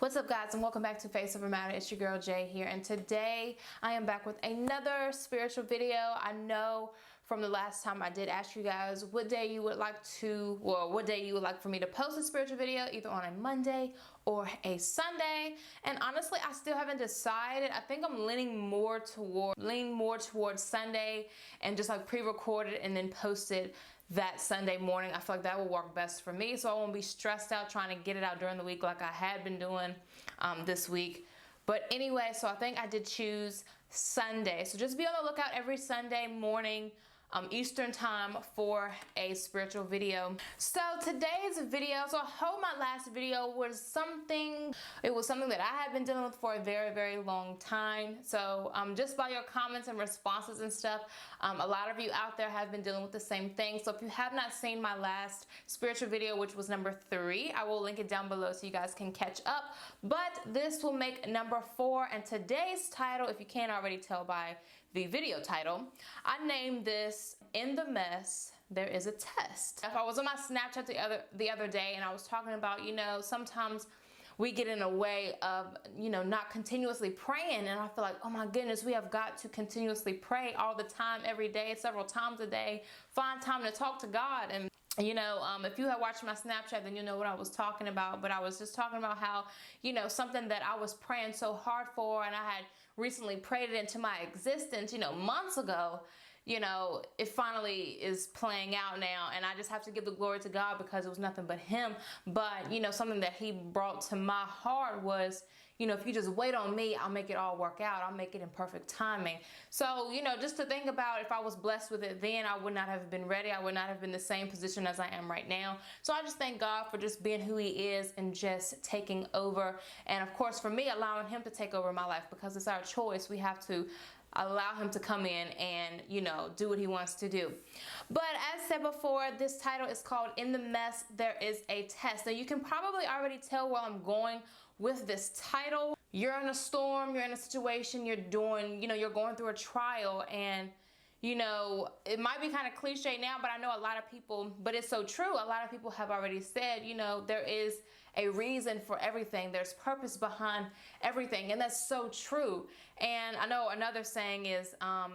What's up, guys, and welcome back to Face Over Matter. It's your girl Jay here, and today I am back with another spiritual video. I know from the last time I did ask you guys what day you would like for me to post a spiritual video, either on a Monday or a Sunday. And honestly, I still haven't decided. I think I'm leaning more towards Sunday and just like pre-record it and then post it that Sunday morning. I feel like that will work best for me, so I won't be stressed out trying to get it out during the week like I had been doing this week. But anyway, so I think I did choose Sunday. So just be on the lookout every Sunday morning Eastern time for a spiritual video. So today's video, so I hope my last video was something that I have been dealing with for a very, very long time. So just by your comments and responses and stuff, a lot of you out there have been dealing with the same thing. So if you have not seen my last spiritual video, which was number 3, I will link it down below so you guys can catch up. But this will make number 4, and today's title, if you can't already tell by the video title, I named this "In the Mess There Is a Test." If I was on my Snapchat the other day and I was talking about, sometimes we get in a way of, not continuously praying, and I feel like, oh my goodness, we have got to continuously pray all the time, every day, several times a day, find time to talk to God. And if you had watched my Snapchat, then you know what I was talking about. But I was just talking about how, something that I was praying so hard for, and I had recently prayed it into my existence, months ago, it finally is playing out now. And I just have to give the glory to God because it was nothing but Him. But, something that He brought to my heart was, if you just wait on me, I'll make it all work out. I'll make it in perfect timing. So, just to think about, if I was blessed with it then, I would not have been ready. I would not have been the same position as I am right now. So I just thank God for just being who He is and just taking over. And of course, for me, allowing Him to take over my life, because it's our choice. We have to allow Him to come in and, do what He wants to do. But as said before, this title is called "In the Mess There Is a Test." Now you can probably already tell where I'm going with this title. You're in a storm, you're in a situation, you're going through a trial, and it might be kind of cliche now, but I know a lot of people, but it's so true. A lot of people have already said, there is a reason for everything. There's purpose behind everything. And that's so true. And I know another saying is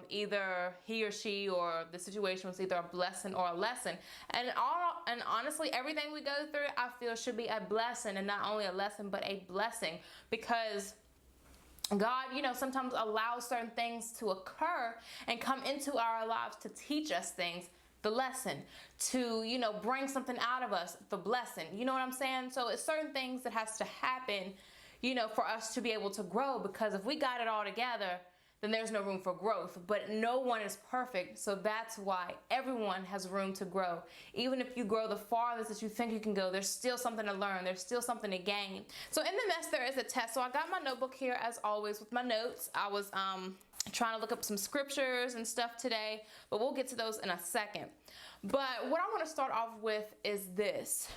either he or she or the situation was either a blessing or a lesson. And honestly, everything we go through, I feel, should be a blessing, and not only a lesson, but a blessing, because God, sometimes allows certain things to occur and come into our lives to teach us things, the lesson, to, bring something out of us, the blessing. You know what I'm saying? So it's certain things that has to happen, for us to be able to grow, because if we got it all together, then there's no room for growth. But no one is perfect, so that's why everyone has room to grow. Even if you grow the farthest that you think you can go, there's still something to learn. There's still something to gain. So in the mess, there is a test. So I got my notebook here, as always, with my notes. I was trying to look up some scriptures and stuff today, but we'll get to those in a second. But what I want to start off with is this.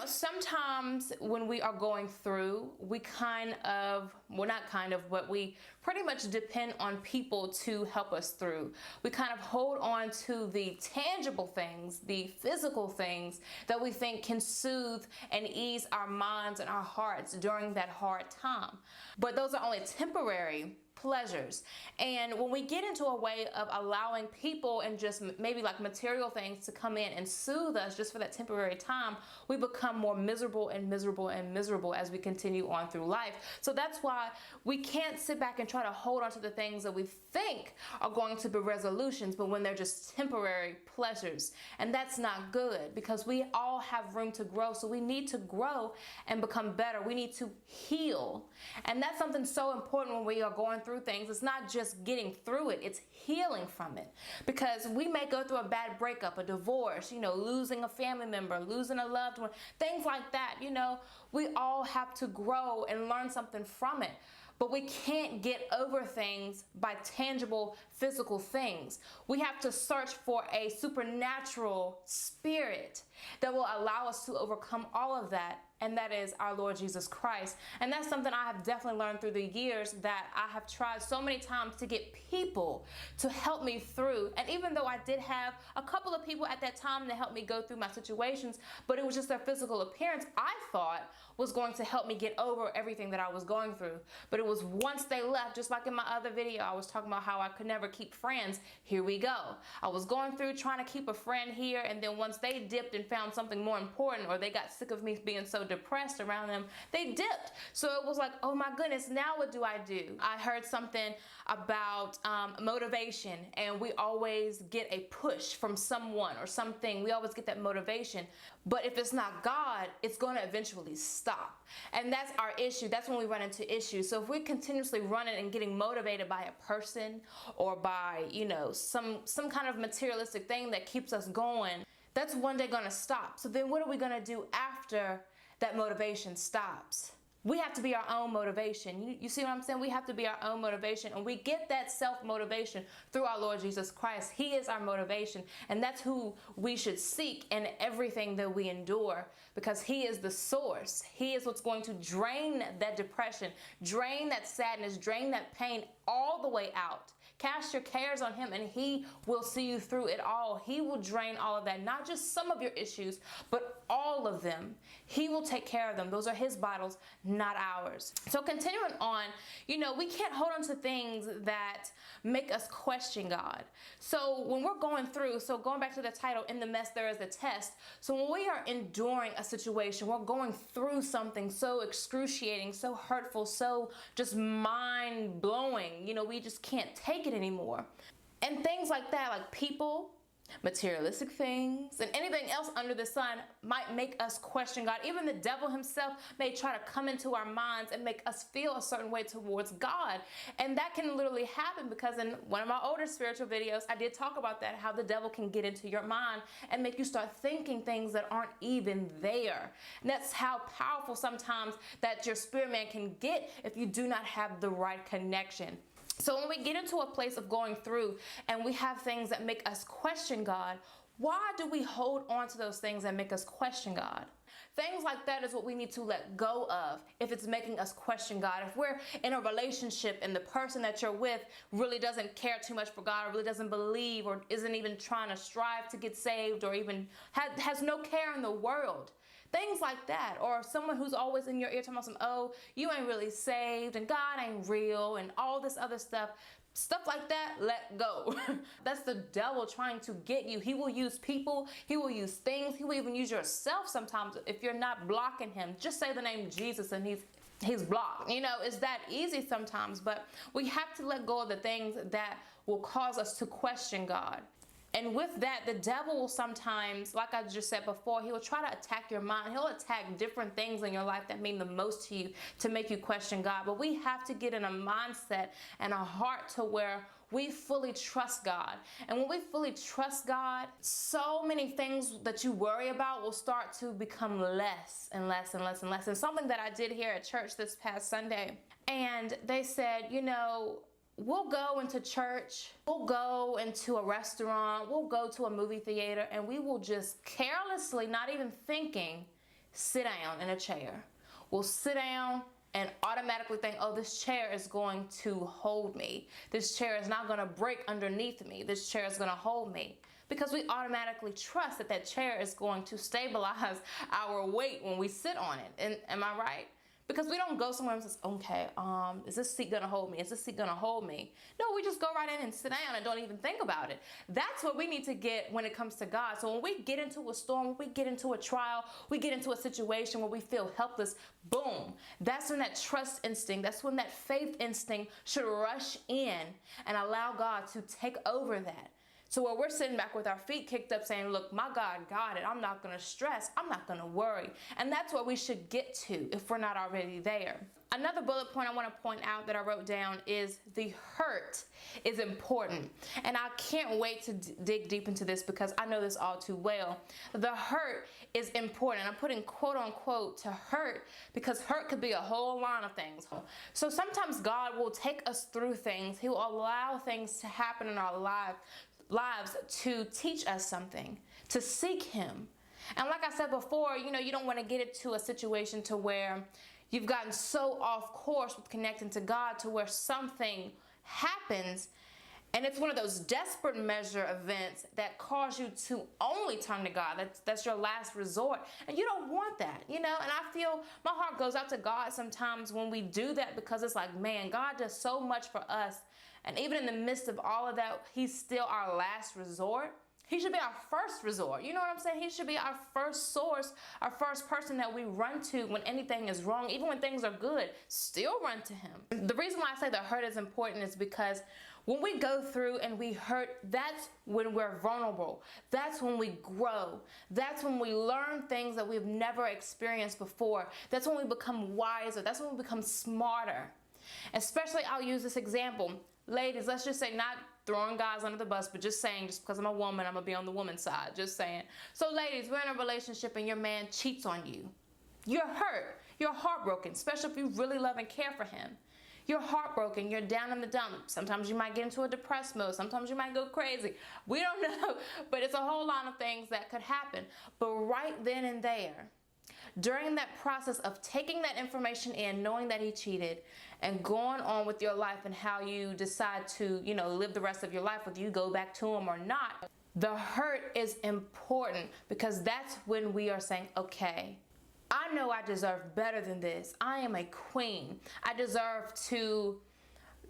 Sometimes when we are going through, we but we pretty much depend on people to help us through. We kind of hold on to the tangible things, the physical things that we think can soothe and ease our minds and our hearts during that hard time. But those are only temporary pleasures. And when we get into a way of allowing people and just maybe like material things to come in and soothe us just for that temporary time, we become more miserable and miserable and miserable as we continue on through life. So that's why we can't sit back and try to hold on to the things that we think are going to be resolutions, but when they're just temporary pleasures. And that's not good, because we all have room to grow. So we need to grow and become better. We need to heal. And that's something so important when we are going through things. It's not just getting through it, it's healing from it. Because we may go through a bad breakup, a divorce, losing a family member, losing a loved one, things like that. We all have to grow and learn something from it. But we can't get over things by tangible physical things. We have to search for a supernatural spirit that will allow us to overcome all of that and that is our Lord Jesus Christ. And that's something I have definitely learned through the years, that I have tried so many times to get people to help me through. And even though I did have a couple of people at that time to help me go through my situations, but it was just their physical appearance, I thought was going to help me get over everything that I was going through. But it was once they left, just like in my other video, I was talking about how I could never keep friends. Here we go. I was going through trying to keep a friend here, and then once they dipped and found something more important, or they got sick of me being so depressed around them, they dipped. So it was like, oh my goodness, now what do I do? I heard something about motivation, and we always get a push from someone or something. We always get that motivation. But if it's not God, it's going to eventually stop. And that's our issue. That's when we run into issues. So if we're continuously running and getting motivated by a person, or by, you know, some kind of materialistic thing that keeps us going, that's one day going to stop. So then what are we going to do after that motivation stops? We have to be our own motivation. You see what I'm saying? We have to be our own motivation, and we get that self-motivation through our Lord Jesus Christ. He is our motivation, and that's who we should seek in everything that we endure, because He is the source. He is what's going to drain that depression, drain that sadness, drain that pain all the way out. Cast your cares on Him, and He will see you through it all. He will drain all of that, not just some of your issues, but all of them. He will take care of them. Those are His battles, not ours. So continuing on, you know, we can't hold on to things that make us question God. So when we're going through, so going back to the title, in the mess there is a test. So when we are enduring a situation, we're going through something so excruciating, so hurtful, so just mind blowing, you know, we just can't take it anymore. And things like that, like people, materialistic things, and anything else under the sun might make us question God. Even the devil himself may try to come into our minds and make us feel a certain way towards God. And that can literally happen, because in one of my older spiritual videos, I did talk about that, how the devil can get into your mind and make you start thinking things that aren't even there. And that's how powerful sometimes that your spirit man can get if you do not have the right connection. So when we get into a place of going through and we have things that make us question God, why do we hold on to those things that make us question God? Things like that is what we need to let go of if it's making us question God. If we're in a relationship and the person that you're with really doesn't care too much for God, or really doesn't believe, or isn't even trying to strive to get saved, or even has no care in the world. Things like that. Or someone who's always in your ear talking about some, oh, you ain't really saved, and God ain't real, and all this other stuff. Stuff like that, let go. That's the devil trying to get you. He will use people, he will use things, he will even use yourself sometimes if you're not blocking him. Just say the name Jesus and he's blocked. You know, it's that easy sometimes, but we have to let go of the things that will cause us to question God. And with that, the devil will sometimes, like I just said before, he will try to attack your mind. He'll attack different things in your life that mean the most to you to make you question God. But we have to get in a mindset and a heart to where we fully trust God. And when we fully trust God, so many things that you worry about will start to become less and less and less and less. And something that I did here at church this past Sunday, and they said, you know, we'll go into church, we'll go into a restaurant, we'll go to a movie theater, and we will just carelessly, not even thinking, sit down in a chair. We'll sit down and automatically think, oh, this chair is going to hold me. This chair is not going to break underneath me. This chair is going to hold me. Because we automatically trust that that chair is going to stabilize our weight when we sit on it. And am I right? Because we don't go somewhere and say, okay, is this seat gonna hold me? Is this seat gonna hold me? No, we just go right in and sit down and don't even think about it. That's what we need to get when it comes to God. So when we get into a storm, when we get into a trial, we get into a situation where we feel helpless, boom. That's when that trust instinct, that's when that faith instinct should rush in and allow God to take over that. So where we're sitting back with our feet kicked up saying, look, my God got it. I'm not going to stress. I'm not going to worry. And that's what we should get to if we're not already there. Another bullet point I want to point out that I wrote down is the hurt is important. And I can't wait to dig deep into this because I know this all too well. The hurt is important. I'm putting quote unquote to hurt because hurt could be a whole line of things. So sometimes God will take us through things. He will allow things to happen in our lives to teach us something, to seek him. And like I said before, you don't want to get it to a situation to where you've gotten so off course with connecting to God to where something happens and it's one of those desperate measure events that cause you to only turn to God. That's your last resort. And you don't want that, And I feel my heart goes out to God sometimes when we do that, because it's like, man, God does so much for us. And even in the midst of all of that, he's still our last resort. He should be our first resort. You know what I'm saying? He should be our first source, our first person that we run to when anything is wrong. Even when things are good, still run to him. The reason why I say the hurt is important is because when we go through and we hurt, that's when we're vulnerable. That's when we grow. That's when we learn things that we've never experienced before. That's when we become wiser. That's when we become smarter. Especially, I'll use this example. Ladies, let's just say, not throwing guys under the bus, but just saying, just because I'm a woman, I'm going to be on the woman's side. Just saying. So ladies, we're in a relationship and your man cheats on you. You're hurt. You're heartbroken, especially if you really love and care for him. You're heartbroken. You're down in the dumps. Sometimes you might get into a depressed mode. Sometimes you might go crazy. We don't know, but it's a whole lot of things that could happen. But right then and there, during that process of taking that information in, knowing that he cheated, and going on with your life and how you decide to, live the rest of your life, whether you go back to him or not, the hurt is important, because that's when we are saying, okay, I know I deserve better than this. I am a queen. I deserve to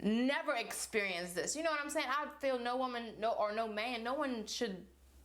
never experience this. You know what I'm saying? I feel no woman, no man, no one should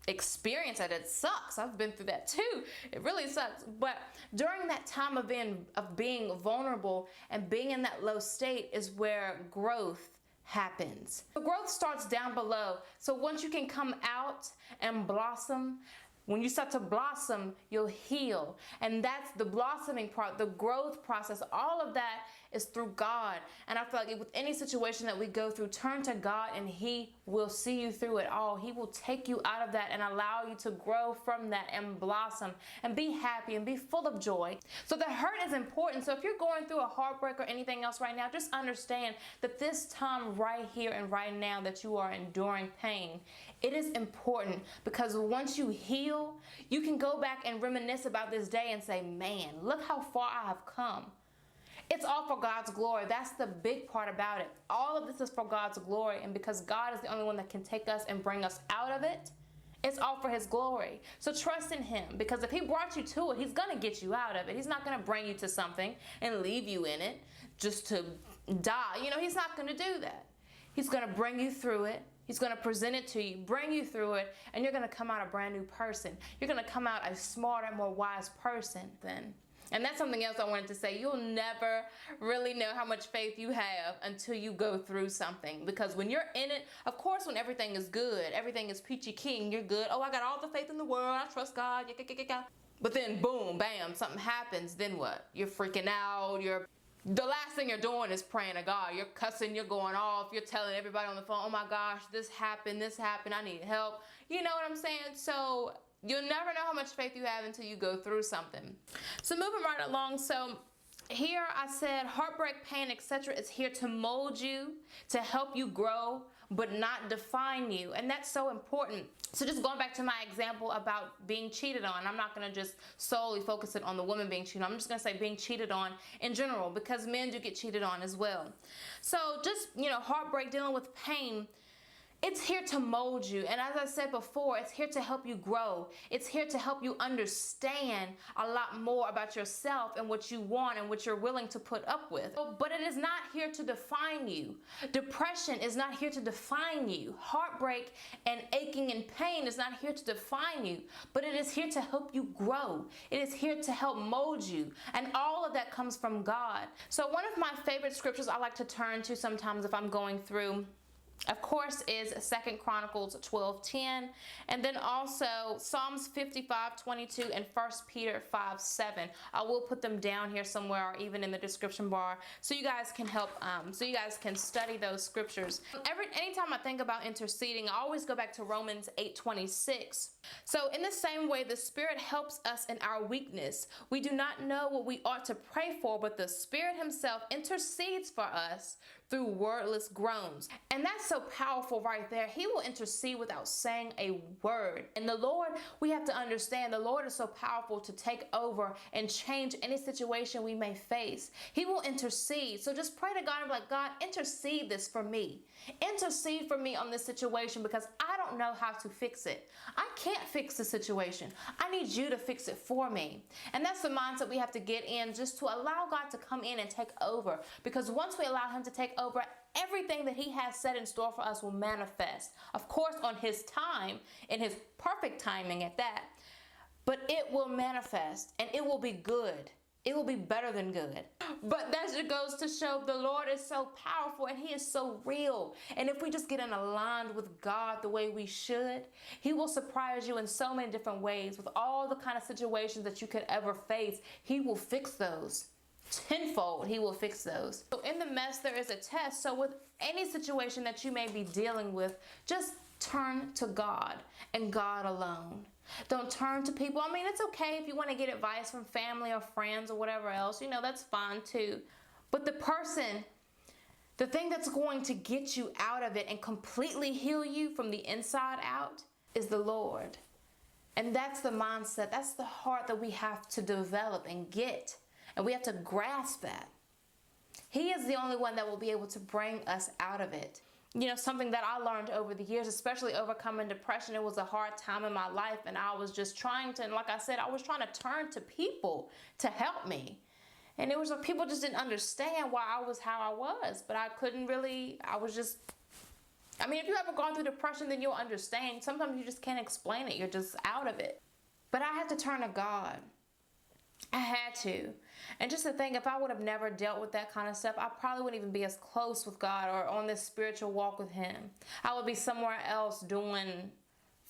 experience it. It sucks. I've been through that too. It really sucks. But during that time of being vulnerable and being in that low state is where growth happens. The growth starts down below. So once you can come out and blossom, when you start to blossom, you'll heal. And that's the blossoming part, the growth process. All of that is through God. And I feel like with any situation that we go through, turn to God and he will see you through it all. He will take you out of that and allow you to grow from that and blossom and be happy and be full of joy. So the hurt is important. So if you're going through a heartbreak or anything else right now, just understand that this time right here and right now that you are enduring pain, it is important, because once you heal, you can go back and reminisce about this day and say, man, look how far I have come. It's all for God's glory. That's the big part about it. All of this is for God's glory. And because God is the only one that can take us and bring us out of it, it's all for his glory. So trust in him, because if he brought you to it, he's going to get you out of it. He's not going to bring you to something and leave you in it just to die. He's not going to do that. He's going to bring you through it. He's going to present it to you, bring you through it, and you're going to come out a brand new person. You're going to come out a smarter, more wise person then. And that's something else I wanted to say. You'll never really know how much faith you have until you go through something. Because when you're in it, of course, when everything is good, everything is peachy keen, you're good. Oh, I got all the faith in the world. I trust God. But then boom, bam, something happens. Then what? You're freaking out. The last thing you're doing is praying to God. You're cussing, you're going off, you're telling everybody on the phone, oh my gosh, this happened, I need help. You know what I'm saying? So you'll never know how much faith you have until you go through something. So moving right along, so here I said heartbreak, pain, etc. is here to mold you, to help you grow, but not define you. And that's so important. So just going back to my example about being cheated on, I'm not going to just solely focus it on the woman being cheated on. I'm just going to say being cheated on in general, because men do get cheated on as well. So just, heartbreak, dealing with pain, it's here to mold you. And as I said before, it's here to help you grow. It's here to help you understand a lot more about yourself and what you want and what you're willing to put up with. But it is not here to define you. Depression is not here to define you. Heartbreak and aching and pain is not here to define you, but it is here to help you grow. It is here to help mold you. And all of that comes from God. So one of my favorite scriptures I like to turn to sometimes if I'm going through, of course, is 2 Chronicles 12:10, and then also Psalms 55:22 and 1 Peter 5:7. I will put them down here somewhere, or even in the description bar, so you guys can help, so you guys can study those scriptures. Anytime I think about interceding, I always go back to Romans 8:26. So in the same way, the Spirit helps us in our weakness. We do not know what we ought to pray for, but the Spirit himself intercedes for us through wordless groans. And that's so powerful right there. He will intercede without saying a word. And the Lord, we have to understand, the Lord is so powerful to take over and change any situation we may face. He will intercede. So just pray to God and be like, God, intercede this for me. Intercede for me on this situation because I don't know how to fix it. I can't fix the situation. I need you to fix it for me. And that's the mindset we have to get in, just to allow God to come in and take over. Because once we allow him to take over, everything that he has set in store for us will manifest. Of course, on his time, in his perfect timing at that. But it will manifest and it will be good. It will be better than good. But that just goes to show the Lord is so powerful and he is so real. And if we just get in aligned with God the way we should, he will surprise you in so many different ways with all the kind of situations that you could ever face. He will fix those. Tenfold, he will fix those. So in the mess, there is a test. So with any situation that you may be dealing with, just turn to God and God alone. Don't turn to people. I mean, it's okay if you want to get advice from family or friends or whatever else, that's fine too. But the thing that's going to get you out of it and completely heal you from the inside out is the Lord. And that's the mindset, that's the heart that we have to develop and get. And we have to grasp that. He is the only one that will be able to bring us out of it. Something that I learned over the years, especially overcoming depression, it was a hard time in my life. And I was just trying to, and like I said, I was trying to turn to people to help me. And it was like people just didn't understand why I was how I was. But I couldn't really, if you ever gone through depression, then you'll understand. Sometimes you just can't explain it. You're just out of it. But I had to turn to God. I had to. And just to think, if I would have never dealt with that kind of stuff, I probably wouldn't even be as close with God or on this spiritual walk with him. I would be somewhere else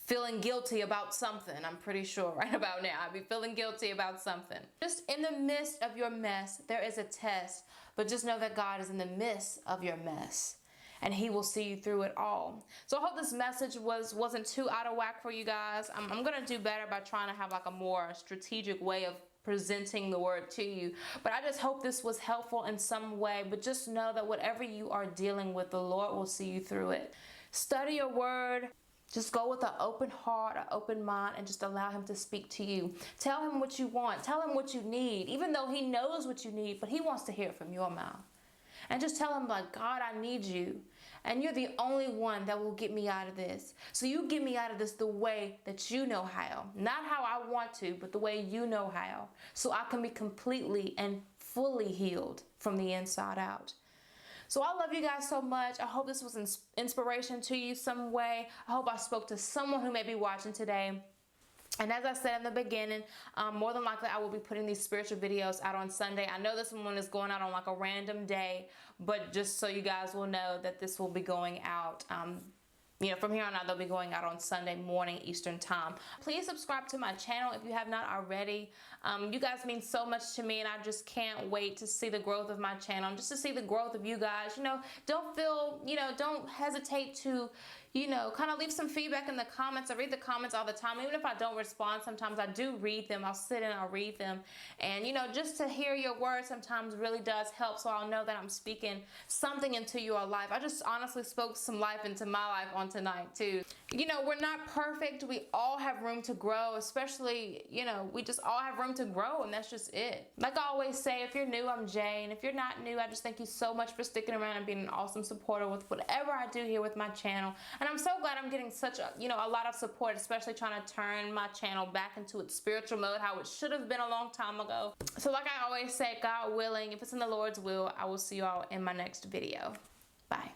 feeling guilty about something. I'm pretty sure right about now. I'd be feeling guilty about something. Just in the midst of your mess, there is a test. But just know that God is in the midst of your mess. And he will see you through it all. So I hope this message wasn't too out of whack for you guys. I'm going to do better by trying to have a more strategic way of presenting the word to you. But I just hope this was helpful in some way. But just know that whatever you are dealing with, the Lord will see you through it. Study your word. Just go with an open heart, an open mind, and just allow him to speak to you. Tell him what you want. Tell him what you need, even though he knows what you need, but he wants to hear it from your mouth. And just tell him, God, I need you. And you're the only one that will get me out of this. So you get me out of this the way that you know how. Not how I want to, but the way you know how. So I can be completely and fully healed from the inside out. So I love you guys so much. I hope this was an inspiration to you some way. I hope I spoke to someone who may be watching today. And as I said in the beginning, more than likely I will be putting these spiritual videos out on Sunday. I know this one is going out on a random day, but just so you guys will know that this will be going out. From here on out, they'll be going out on Sunday morning Eastern time. Please subscribe to my channel if you have not already. You guys mean so much to me, and I just can't wait to see the growth of my channel, and just to see the growth of you guys. Don't hesitate to, kind of leave some feedback in the comments. I read the comments all the time. Even if I don't respond, sometimes I do read them. I'll sit and I'll read them. And, just to hear your words sometimes really does help, so I'll know that I'm speaking something into your life. I just honestly spoke some life into my life on tonight, too. We're not perfect. We all have room to grow, especially, we just all have room to grow, and that's just it. Like I always say, if you're new, I'm Jay, and if you're not new, I just thank you so much for sticking around and being an awesome supporter with whatever I do here with my channel. And I'm so glad I'm getting such a lot of support, especially trying to turn my channel back into its spiritual mode, how it should have been a long time ago. So like I always say, God willing, if it's in the Lord's will, I will see you all in my next video. Bye.